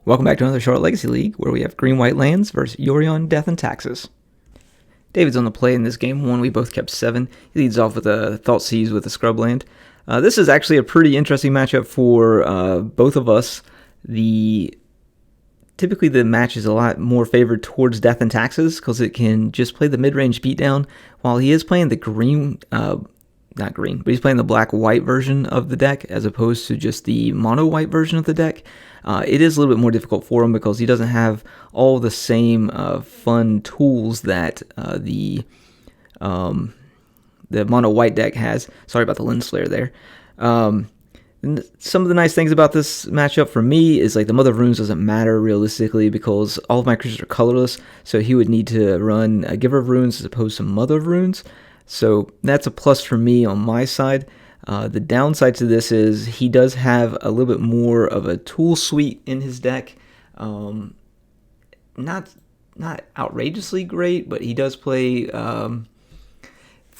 Welcome back to another Charlotte Legacy League, where we have green-white lands versus Yorion, Death, and Taxes. David's on the play in this game. We both kept 7. He leads off with a Thoughtseize with a scrub land. This is actually a pretty interesting matchup for both of us. Typically the match is a lot more favored towards Death and Taxes because it can just play the mid-range beatdown, while he is playing the not green, but he's playing the black-white version of the deck as opposed to just the mono-white version of the deck. It is a little bit more difficult for him because he doesn't have all the same fun tools that the mono-white deck has. Sorry about the lens flare there. Some of the nice things about this matchup for me is like the Mother of Runes doesn't matter realistically because all of my creatures are colorless, so he would need to run a Giver of Runes as opposed to Mother of Runes. So that's a plus for me on my side. The downside to this is he does have a little bit more of a tool suite in his deck. Not outrageously great, but he does play 4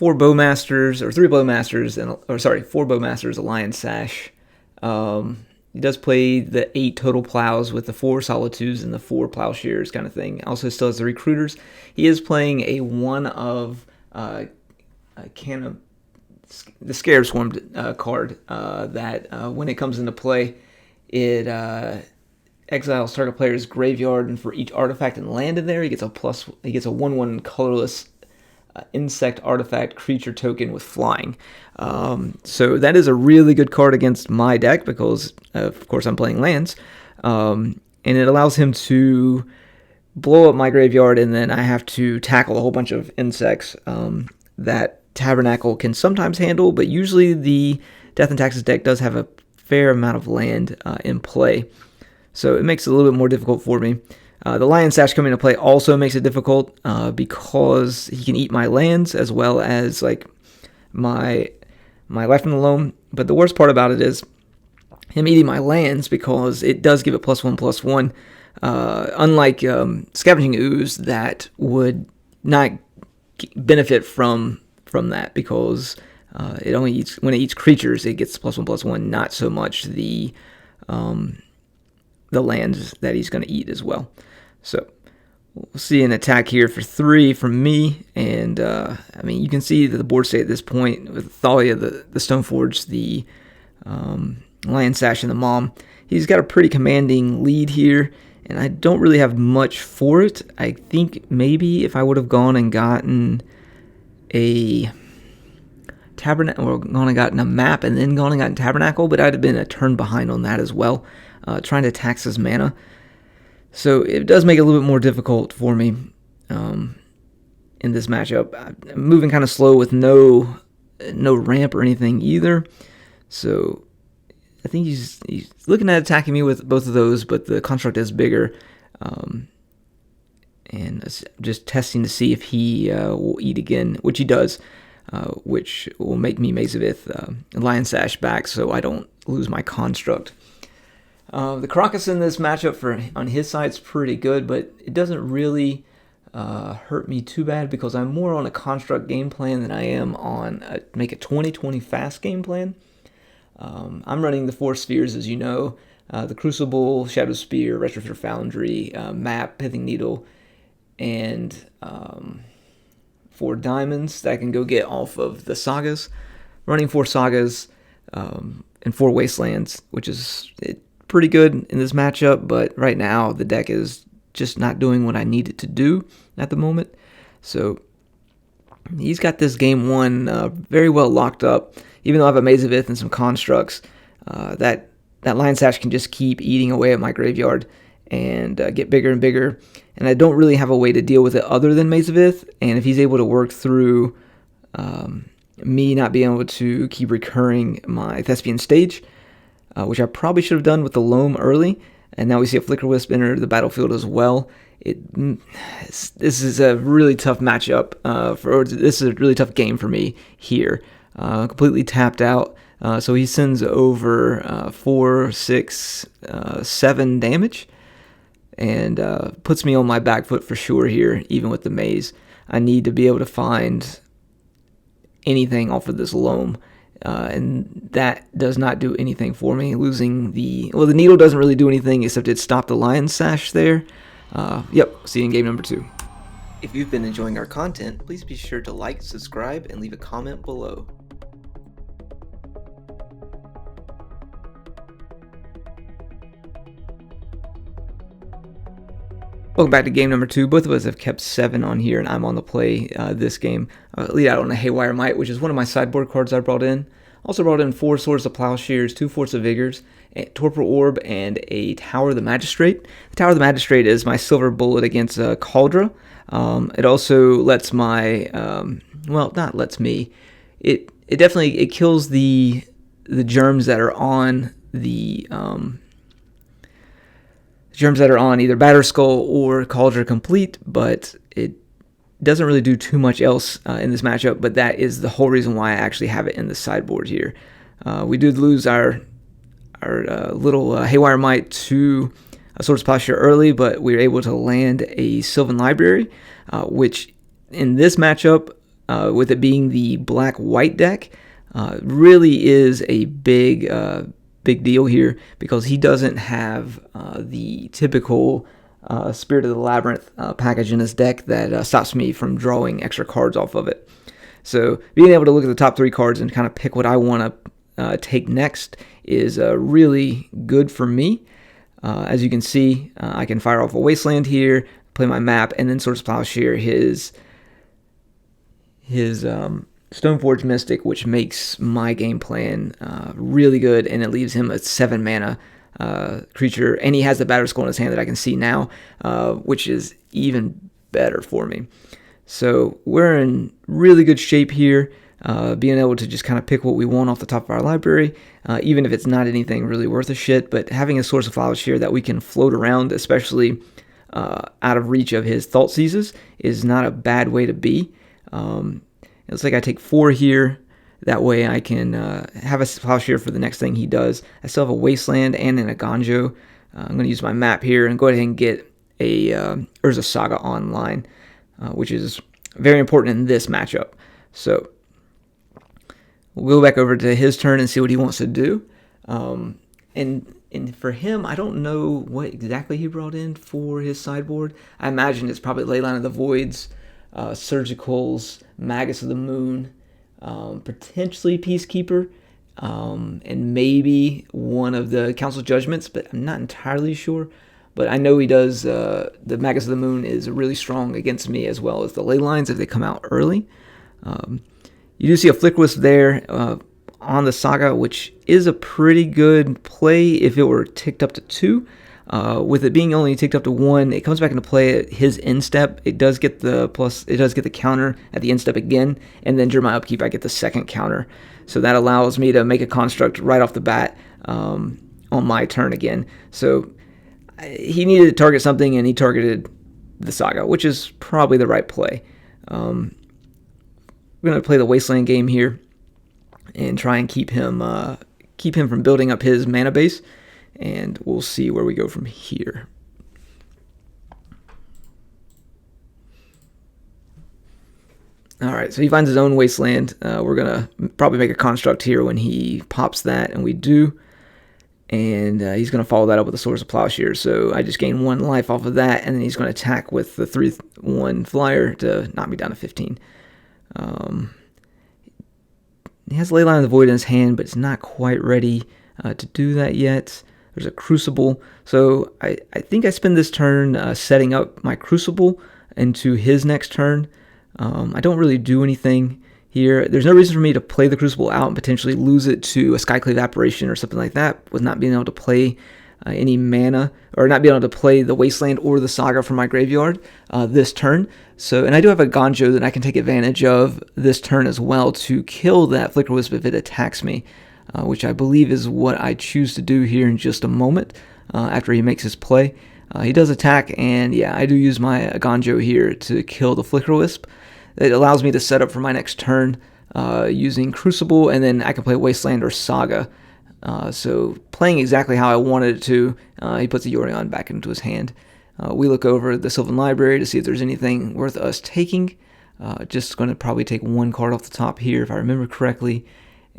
Bowmasters, or 3 Bowmasters, 4 Bowmasters, a Lion Sash. He does play the 8 total plows with the 4 Solitudes and the 4 Plowshares kind of thing. Also still has the Recruiters. He is playing a one of the Scarab Swarm card that when it comes into play, it exiles target player's graveyard, and for each artifact and land in there, he gets a 1/1 colorless insect artifact creature token with flying. So that is a really good card against my deck because, of course, I'm playing lands, and it allows him to blow up my graveyard, and then I have to tackle a whole bunch of insects that Tabernacle can sometimes handle, but usually the Death and Taxes deck does have a fair amount of land in play, so it makes it a little bit more difficult for me. The Lion Sash coming into play also makes it difficult because he can eat my lands as well as like my Life in the Loam. But the worst part about it is him eating my lands because it does give it +1/+1. Unlike Scavenging Ooze, that would not benefit from that because it only eats when it eats creatures. It gets +1/+1, not so much the lands that he's going to eat as well. So we'll see an attack here for 3 from me, and I mean you can see that the board state at this point with Thalia, the Stoneforge, the Lion Sash, and the Mom. He's got a pretty commanding lead here, and I don't really have much for it. I think maybe if I would have gone and gotten a Tabernacle, or gone and gotten a map and then gone and gotten Tabernacle, but I'd have been a turn behind on that as well, trying to tax his mana. So it does make it a little bit more difficult for me in this matchup. I'm moving kind of slow with no ramp or anything either, so I think he's looking at attacking me with both of those, but the construct is bigger. And just testing to see if he will eat again, which he does, which will make me Mazavith Lion Sash back so I don't lose my construct. The Crocus in this matchup on his side is pretty good, but it doesn't really hurt me too bad because I'm more on a construct game plan than I am on make a 20/20 fast game plan. I'm running the 4 spheres, as you know, the Crucible, Shadow Spear, Retrofitter Foundry, Map, Pithing Needle, and 4 diamonds that I can go get off of the sagas. Running 4 sagas and 4 wastelands, which is pretty good in this matchup, but right now the deck is just not doing what I need it to do at the moment. So he's got this game 1 very well locked up. Even though I have a Mazavith and some constructs, that Lion Sash can just keep eating away at my graveyard and get bigger and bigger. And I don't really have a way to deal with it other than Mazavith. And if he's able to work through me not being able to keep recurring my Thespian Stage, which I probably should have done with the Loam early, and now we see a Flicker Wisp enter the battlefield as well. This is a really tough matchup, this is a really tough game for me here. Completely tapped out. So he sends over 4, 6, 7 damage and puts me on my back foot for sure here, even with the maze. I need to be able to find anything off of this Loam and that does not do anything for me. Losing the needle doesn't really do anything except it stopped the lion sash there. Yep, see you in game number 2. If you've been enjoying our content, please be sure to like, subscribe, and leave a comment below. Welcome back to game number 2. Both of us have kept 7 on here, and I'm on the play this game. Lead out on a Haywire Might, which is one of my sideboard cards I brought in. Also brought in 4 Swords of Plowshares, 2 Force of Vigors, a Torpor Orb, and a Tower of the Magistrate. The Tower of the Magistrate is my silver bullet against Cauldra. It also lets my, not lets me. It definitely kills the germs that are on the germs that are on either Batterskull or Cauldra Complete, but it doesn't really do too much else in this matchup, but that is the whole reason why I actually have it in the sideboard here. We did lose our little Haywire Might to a Swords of Plowshare early, but we were able to land a Sylvan Library, which in this matchup, with it being the black-white deck, really is a big deal here, because he doesn't have the typical Spirit of the Labyrinth package in his deck that stops me from drawing extra cards off of it. So being able to look at the top 3 cards and kind of pick what I want to take next is really good for me. As you can see, I can fire off a Wasteland here, play my map, and then Swords of Plowshare his Stoneforge Mystic, which makes my game plan really good, and it leaves him a 7 mana creature, and he has the Batterskull in his hand that I can see now, which is even better for me. So we're in really good shape here, being able to just kind of pick what we want off the top of our library, even if it's not anything really worth a shit, but having a Source of Plowshare that we can float around, especially out of reach of his Thought Seizes, is not a bad way to be. It looks like I take 4 here. That way I can have a Plowshare for the next thing he does. I still have a Wasteland and an Aganjo. I'm going to use my map here and go ahead and get a Urza Saga online, which is very important in this matchup. So we'll go back over to his turn and see what he wants to do. And for him, I don't know what exactly he brought in for his sideboard. I imagine it's probably Leyline of the Voids, Surgicals, Magus of the Moon, potentially Peacekeeper, and maybe one of the Council Judgments, but I'm not entirely sure. But I know he does, the Magus of the Moon is really strong against me, as well as the Leylines if they come out early. You do see a Flickerwisp there on the Saga, which is a pretty good play if it were ticked up to 2. With it being only ticked up to 1, it comes back into play at his end step. It does get the counter at the end step again, and then during my upkeep I get the second counter. So that allows me to make a construct right off the bat on my turn again. So he needed to target something, and he targeted the Saga, which is probably the right play. We're going to play the Wasteland game here and try and keep him from building up his mana base. And we'll see where we go from here. Alright, so he finds his own Wasteland. We're going to probably make a construct here when he pops that, and we do. And he's going to follow that up with a Source of Plowshare. So I just gain 1 life off of that, and then he's going to attack with the 3/1 flyer to knock me down to 15. He has Leyline of the Void in his hand, but it's not quite ready to do that yet. There's a Crucible. So I think I spend this turn setting up my Crucible into his next turn. I don't really do anything here. There's no reason for me to play the Crucible out and potentially lose it to a Skyclave Apparition or something like that, with not being able to play any mana, or not being able to play the Wasteland or the Saga from my graveyard this turn. So, and I do have a Ganjo that I can take advantage of this turn as well to kill that Flickerwisp if it attacks me. Which I believe is what I choose to do here in just a moment after he makes his play. He does attack, and yeah, I do use my Ganjo here to kill the Flickerwisp. It allows me to set up for my next turn using Crucible, and then I can play Wasteland or Saga. So playing exactly how I wanted it to, he puts a Yorion back into his hand. We look over the Sylvan Library to see if there's anything worth us taking. Just going to probably take 1 card off the top here, if I remember correctly.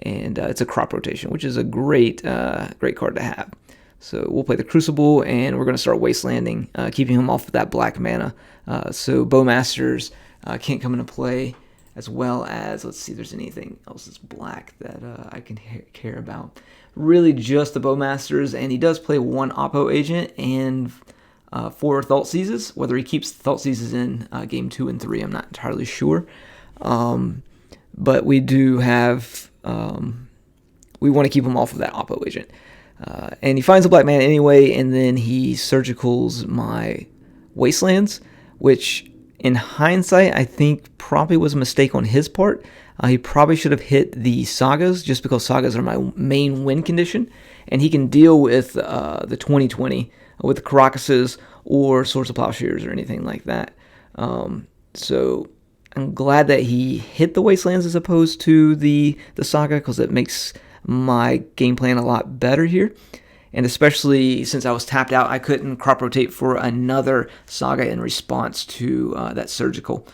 and it's a crop rotation, which is a great card to have. So we'll play the Crucible, and we're going to start wastelanding, keeping him off of that black mana. So Bowmasters can't come into play, as well as, let's see if there's anything else that's black that I can care about. Really just the Bowmasters, and he does play 1 Oppo agent and 4 Thoughtseizes. Whether he keeps Thoughtseizes in game 2 and 3, I'm not entirely sure. But we do have, we want to keep him off of that Oppo agent. And he finds a black man anyway, and then he surgicals my Wastelands, which in hindsight I think probably was a mistake on his part. He probably should have hit the Sagas, just because Sagas are my main win condition, and he can deal with the 2020 with the Caracases or Swords of Plowshares or anything like that. So I'm glad that he hit the Wastelands as opposed to the Saga, because it makes my game plan a lot better here. And especially since I was tapped out, I couldn't crop rotate for another Saga in response to that Surgical.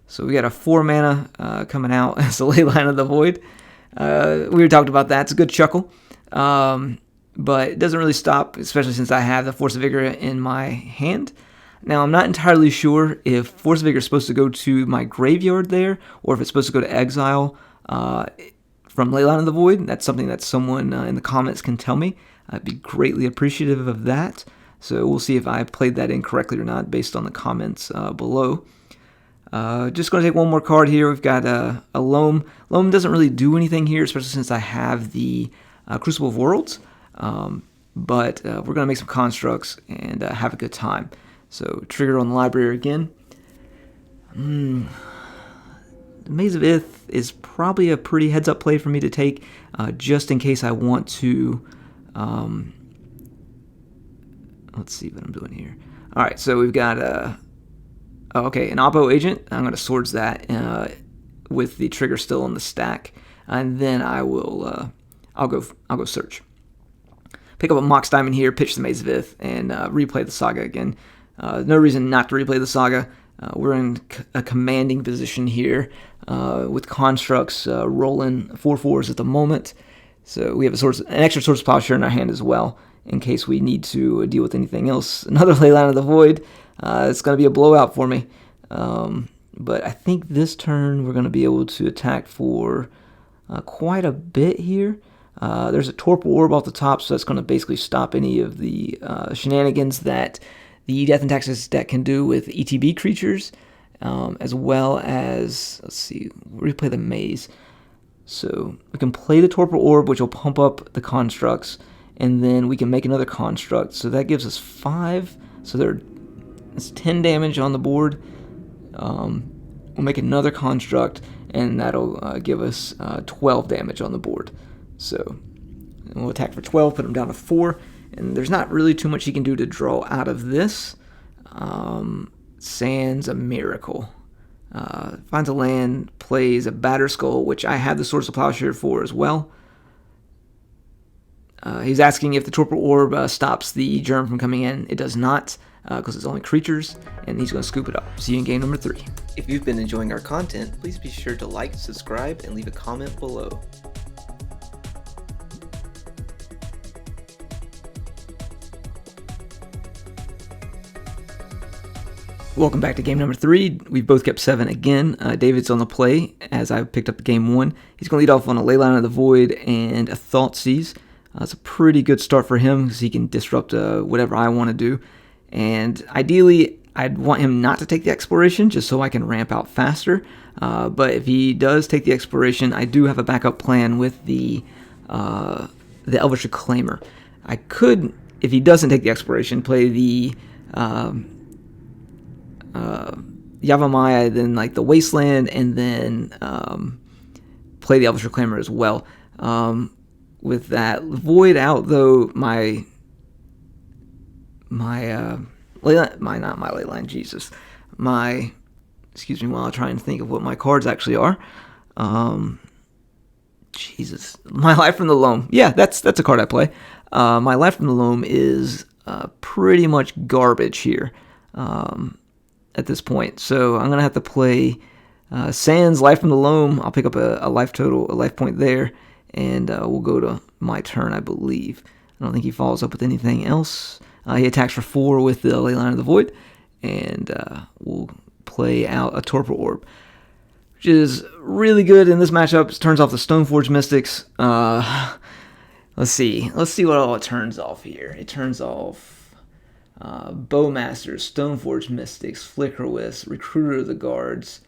So we got a 4 mana coming out as the Leyline of the Void. We already talked about that. It's a good chuckle. But it doesn't really stop, especially since I have the Force of Vigor in my hand. Now, I'm not entirely sure if Force of Vigor is supposed to go to my graveyard there, or if it's supposed to go to exile from Leyline of the Void. That's something that someone in the comments can tell me. I'd be greatly appreciative of that. So we'll see if I played that incorrectly or not based on the comments below. Just going to take one more card here. We've got a Loam. Loam doesn't really do anything here, especially since I have the Crucible of Worlds. But we're going to make some constructs and have a good time. So trigger on the library again. Maze of Ith is probably a pretty heads-up play for me to take, just in case I want to. Let's see what I'm doing here. All right, so we've got an Oppo agent. I'm going to swords that with the trigger still on the stack, and then I'll go search. Pick up a Mox Diamond here, pitch the Maze of Ith, and replay the Saga again. No reason not to replay the Saga. We're in a commanding position here with constructs rolling 4/4s at the moment. So we have an extra Swords of Plowshare in our hand as well, in case we need to deal with anything else. Another Leyline of the Void. It's going to be a blowout for me. But I think this turn we're going to be able to attack for quite a bit here. There's a Torpor Orb off the top, so that's going to basically stop any of the shenanigans that the Death and Taxes deck can do with ETB creatures, as well as, let's see, replay the Maze. So we can play the Torpor Orb, which will pump up the constructs, and then we can make another construct. So that gives us 5. So it's 10 damage on the board. We'll make another construct, and that'll give us 12 damage on the board. So we'll attack for 12, put him down to 4. And there's not really too much he can do to draw out of this. Sans a Miracle. Finds a land, plays a Batterskull, which I have the Swords of Plowshare for as well. He's asking if the Torpor Orb stops the Germ from coming in. It does not, because it's only creatures, and he's going to scoop it up. See you in game number 3. If you've been enjoying our content, please be sure to like, subscribe, and leave a comment below. Welcome back to game number 3. We've both kept 7 again. David's on the play as I picked up game 1. He's going to lead off on a Leyline of the Void and a Thoughtseize. It's a pretty good start for him because he can disrupt whatever I want to do. And ideally, I'd want him not to take the Exploration just so I can ramp out faster. But if he does take the Exploration, I do have a backup plan with the Elvish Reclaimer. I could, if he doesn't take the Exploration, play the Yavimaya, then like the Wasteland, and then play the Elvish Reclaimer as well. With that Void out, though, my excuse me while I try and think of what my cards actually are. Jesus, my Life from the Loam. Yeah, that's a card I play. My Life from the Loam is pretty much garbage here. At this point, so I'm gonna have to play Sans Life from the Loam. I'll pick up a life point there, and we'll go to my turn, I believe. I don't think he follows up with anything else. He attacks for 4 with the Leyline of the Void, and we'll play out a Torpor Orb, which is really good in this matchup. It turns off the Stoneforge Mystics. Let's see what all it turns off here. It turns off Bowmasters, Stoneforge Mystics, Flickerwisp, Recruiter of the Guards,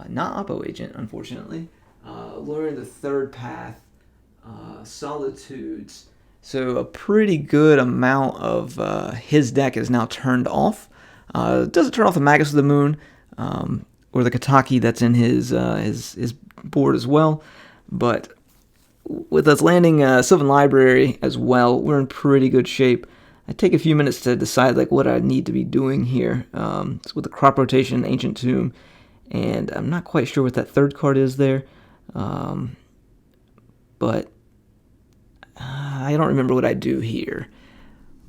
not Oppo Agent, unfortunately, Luring the Third Path, Solitudes. So a pretty good amount of his deck is now turned off. Doesn't turn off the Magus of the Moon or the Kataki that's in his board as well. But with us landing Sylvan Library as well, we're in pretty good shape. I take a few minutes to decide like what I need to be doing here. It's with the Crop Rotation, Ancient Tomb, and I'm not quite sure what that third card is there. But I don't remember what I do here.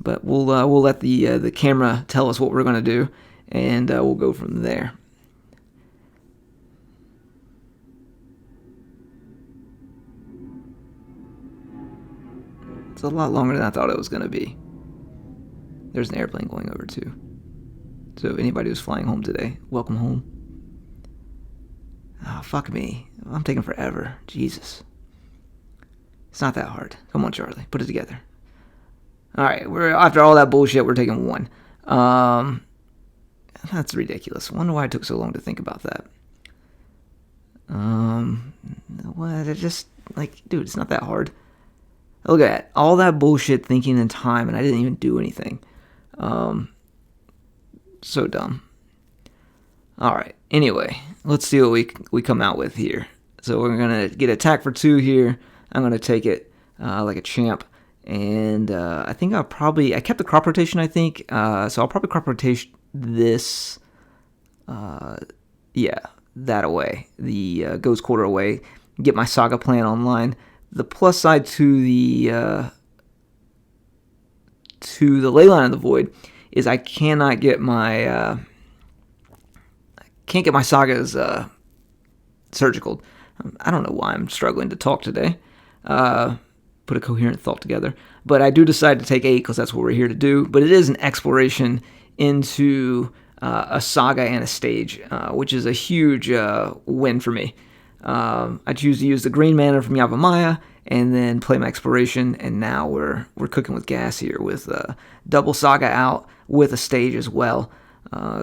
But we'll let the camera tell us what we're going to do, and we'll go from there. It's a lot longer than I thought it was going to be. There's an airplane going over too. So anybody who's flying home today, welcome home. Oh, fuck me. I'm taking forever. Jesus. It's not that hard. Come on, Charlie. Put it together. Alright, after all that bullshit, we're taking 1. That's ridiculous. I wonder why it took so long to think about that. What? It just, like, dude, it's not that hard. Look at that. All that bullshit thinking and time, and I didn't even do anything. So dumb. Alright, anyway, let's see what we come out with here. So we're going to get attack for 2 here. I'm going to take it like a champ. And I think I kept the Crop Rotation, I think. So I'll probably Crop Rotation this, that away. The Ghost Quarter away. Get my Saga plan online. The plus side to the Leyline of the Void is I cannot get my Sagas surgical. I don't know why I'm struggling to talk today. Put a coherent thought together. But I do decide to take 8 because that's what we're here to do. But it is an exploration into a saga and a stage, which is a huge win for me. I choose to use the green mana from Yavimaya and then play my exploration, and now we're cooking with gas here with double saga out with a stage as well.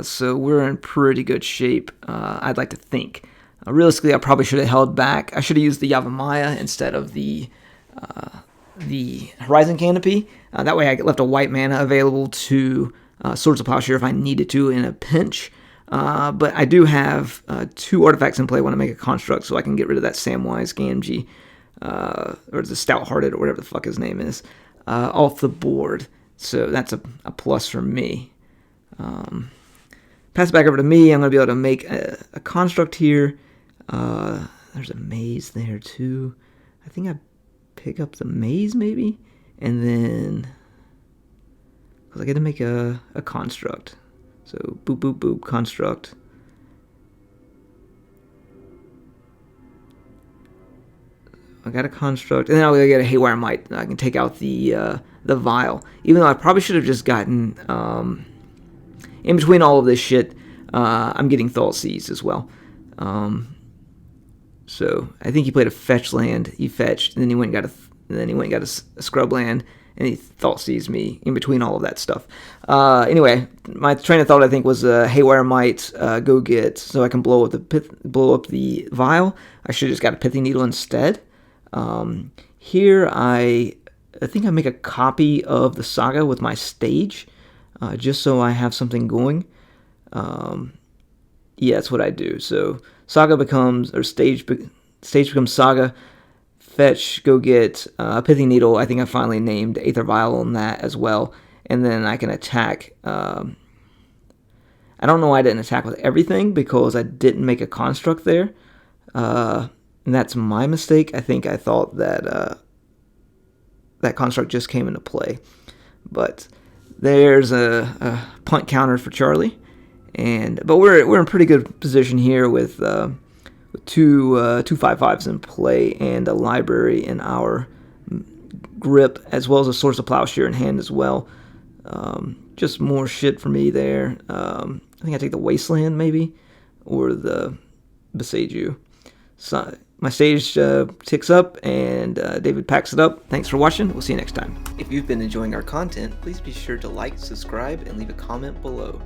So we're in pretty good shape, I'd like to think. Realistically, I probably should have held back. I should have used the Yavimaya instead of the Horizon Canopy. That way I left a white mana available to Swords of Plowshare if I needed to in a pinch. But I do have 2 artifacts in play when I make a construct, so I can get rid of that Samwise Gamgee, or the Stout-Hearted, or whatever the fuck his name is, off the board. So that's a plus for me. Pass it back over to me. I'm going to be able to make a construct here. There's a maze there too. I think I pick up the maze maybe, and then because I get to make a construct. So boop boop boop construct. I got a construct, and then I'll get a Haywire Might. I can take out the vial, even though I probably should have just gotten in between all of this shit. I'm getting Thoughtseize as well. So I think he played a fetch land. He fetched, and then he went and got a scrub land, and he Thoughtseized me in between all of that stuff. Anyway, my train of thought I think was Haywire Might. Go get so I can blow up the vial. I should have just got a Pithy Needle instead. Here I think I make a copy of the saga with my stage, just so I have something going. Yeah, that's what I do. So saga becomes, or stage becomes saga. Fetch, go get a Pithy Needle. I think I finally named Aether Vial on that as well. And then I can attack. I don't know why I didn't attack with everything, because I didn't make a construct there. And that's my mistake. I think I thought that that construct just came into play. But there's a punt counter for Charlie. But we're in pretty good position here with with two 5/5s in play and a library in our grip, as well as a Source of Plowshare in hand as well. Just more shit for me there. I think I take the Wasteland maybe, or the Besage. So my stage ticks up, and David packs it up. Thanks for watching. We'll see you next time. If you've been enjoying our content, please be sure to like, subscribe, and leave a comment below.